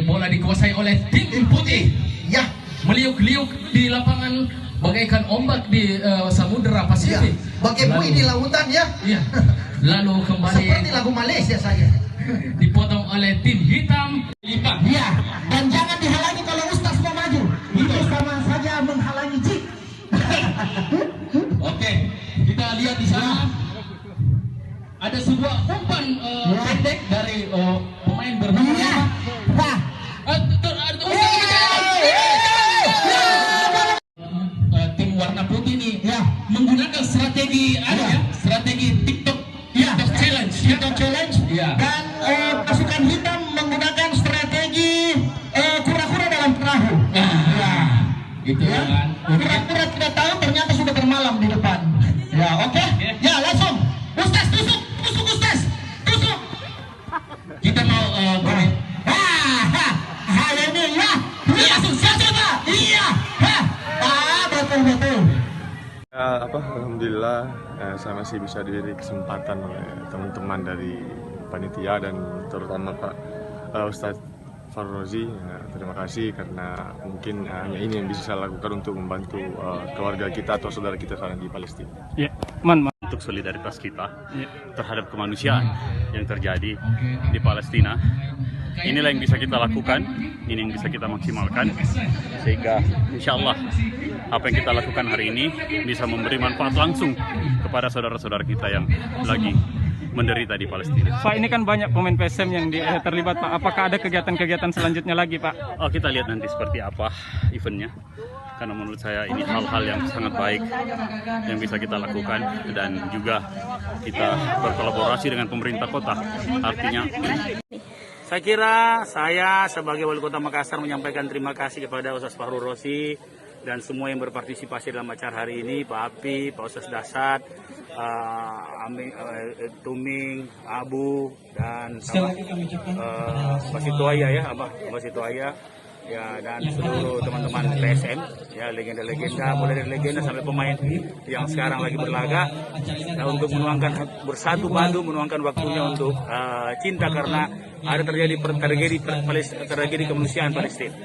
bola dikuasai oleh tim putih. Ya, Meliuk-liuk di lapangan bagaikan ombak di Samudra Pasifik. bagai bui di lautan ya. Iya. Lalu kembali Seperti lagu Malaysia saja. dipotong oleh tim hitam. Lipat. Iya, dan jangan dihalangi kalau Ustaz mau maju. Itu sama saja menghalangi jik. Oke, kita lihat di sana ada sebuah umpan pendek dari pemain bernama Iya. Nah, tim warna putih ini ya, menggunakan strategi strategi TikTok challenge. TikTok challenge. Iya. Dan pasukan hitam menggunakan strategi kura-kura dalam perahu. Gitu Ya, kan. kura-kura tidak tahu ternyata sudah bermalam di depan. Ya, oke. Ya, langsung. Ustaz tusuk Ustaz. Tusuk. Kita mau goreng. Ini ya. Iya, coba. Iya. Betul. Alhamdulillah saya masih bisa diberi kesempatan oleh teman-teman dari panitia dan terutama Pak Ustadz Farrozi. Terima kasih karena mungkin hanya ini yang bisa saya lakukan untuk membantu keluarga kita atau saudara kita sekarang di Palestina. Ya, untuk solidaritas kita terhadap kemanusiaan yang terjadi di Palestina. Inilah yang bisa kita lakukan, ini yang bisa kita maksimalkan, sehingga insya Allah apa yang kita lakukan hari ini bisa memberi manfaat langsung kepada saudara-saudara kita yang lagi menderita di Palestina. Pak, ini kan banyak pemain PSM yang terlibat, Pak. Apakah ada kegiatan-kegiatan selanjutnya lagi, Pak? Oh, kita lihat nanti seperti apa eventnya. Karena menurut saya ini hal-hal yang sangat baik yang bisa kita lakukan, dan juga kita berkolaborasi dengan pemerintah kota. Artinya, saya kira saya sebagai Wali Kota Makassar menyampaikan terima kasih kepada Ustaz Fahrul Rozi dan semua yang berpartisipasi dalam acara hari ini, Pak Api, Pak Ustaz Dasat, Tuming, Abu, dan Mbak Situaya Mbak Situaya, ya, dan seluruh teman-teman PSM, ya, legenda-legenda, mulai dari legenda sampai pemain yang sekarang lagi berlaga, untuk menuangkan bersatu padu, menuangkan waktunya untuk cinta karena ada terjadi tragedi kemanusiaan Palestina.